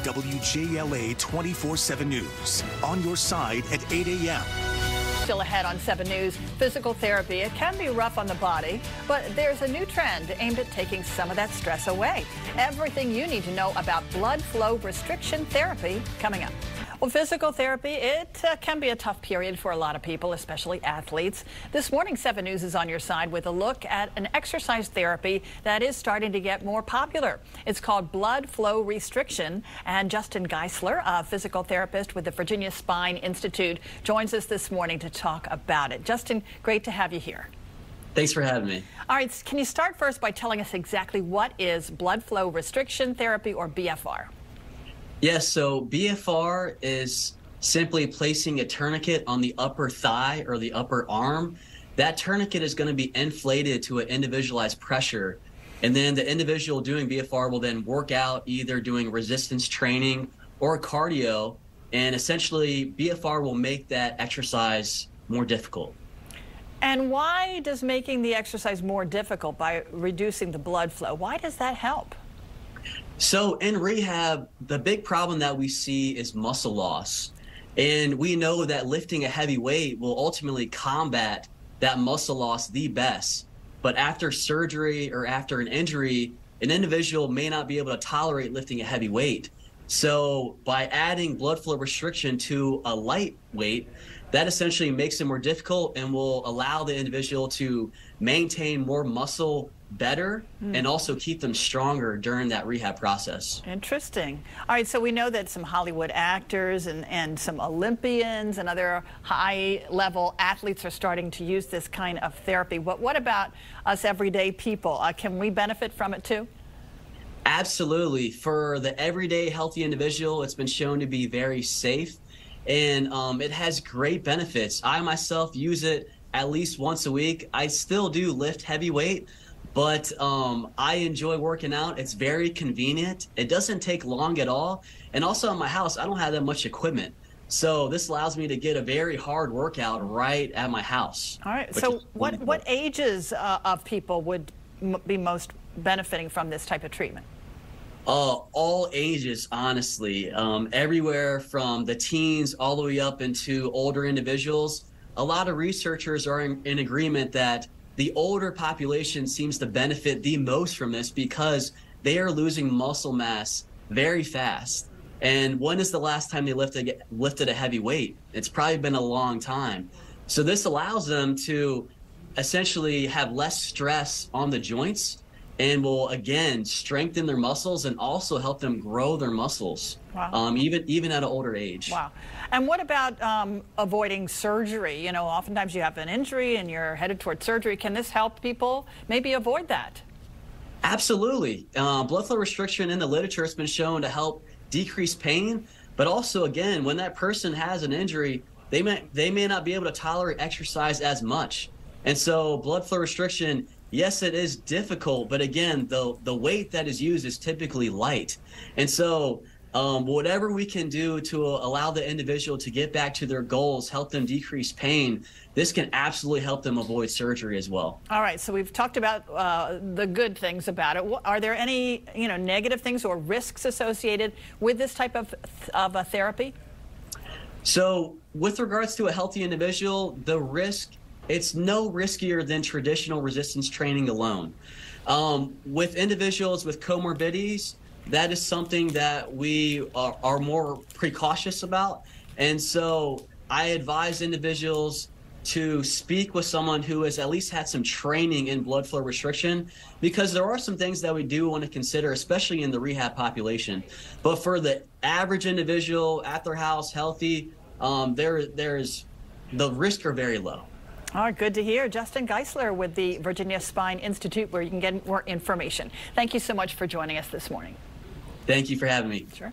WJLA 24/7 News. On your side at 8 a.m. Still ahead on 7 News, physical therapy. It can be rough on the body, but there's a new trend aimed at taking some of that stress away. Everything you need to know about blood flow restriction therapy coming up. Well, physical therapy, it can be a tough period for a lot of people, especially athletes. This morning, 7 News is on your side with a look at an exercise therapy that is starting to get more popular. It's called blood flow restriction, and Justin Geisler, a physical therapist with the Virginia Spine Institute, joins us this morning to talk about it. Justin, great to have you here. Thanks for having me. All right, can you start first by telling us exactly what is blood flow restriction therapy, or BFR? Yes, so BFR is simply placing a tourniquet on the upper thigh or the upper arm. That tourniquet is going to be inflated to an individualized pressure, and then the individual doing BFR will then work out either doing resistance training or cardio, and essentially BFR will make that exercise more difficult. And why does making the exercise more difficult by reducing the blood flow, why does that help? So in rehab, the big problem that we see is muscle loss. And we know that lifting a heavy weight will ultimately combat that muscle loss the best. But after surgery or after an injury, an individual may not be able to tolerate lifting a heavy weight. So by adding blood flow restriction to a light weight, that essentially makes it more difficult and will allow the individual to maintain more muscle better and also keep them stronger during that rehab process. Interesting. All right, so we know that some Hollywood actors and some Olympians and other high-level athletes are starting to use this kind of therapy. What about us everyday people? Can we benefit from it too? Absolutely. For the everyday healthy individual, it's been shown to be very safe, and it has great benefits. I myself use it at least once a week. I still do lift heavy weight, but I enjoy working out. It's very convenient. It doesn't take long at all. And also in my house, I don't have that much equipment. So this allows me to get a very hard workout right at my house. All right. So what ages of people would be most benefiting from this type of treatment? All ages, honestly. Everywhere from the teens all the way up into older individuals. A lot of researchers are in agreement that the older population seems to benefit the most from this because they are losing muscle mass very fast. And when is the last time they lifted a heavy weight? It's probably been a long time. So this allows them to essentially have less stress on the joints and will, again, strengthen their muscles and also help them grow their muscles. Wow. Even at an older age. Wow. And what about avoiding surgery? You know, oftentimes you have an injury and you're headed toward surgery. Can this help people maybe avoid that? Absolutely. Blood flow restriction in the literature has been shown to help decrease pain, but also, again, when that person has an injury, they may not be able to tolerate exercise as much. And so blood flow restriction, yes, it is difficult, but again, the weight that is used is typically light. And so whatever we can do to allow the individual to get back to their goals, help them decrease pain, this can absolutely help them avoid surgery as well. All right, so we've talked about the good things about it. Are there any negative things or risks associated with this type of a therapy? So with regards to a healthy individual, the risk, it's no riskier than traditional resistance training alone. With individuals with comorbidities, that is something that we are more precautious about. And so I advise individuals to speak with someone who has at least had some training in blood flow restriction, because there are some things that we do want to consider, especially in the rehab population. But for the average individual at their house, healthy, the risks are very low. All right, good to hear. Justin Geisler with the Virginia Spine Institute, where you can get more information. Thank you so much for joining us this morning. Thank you for having me. Sure.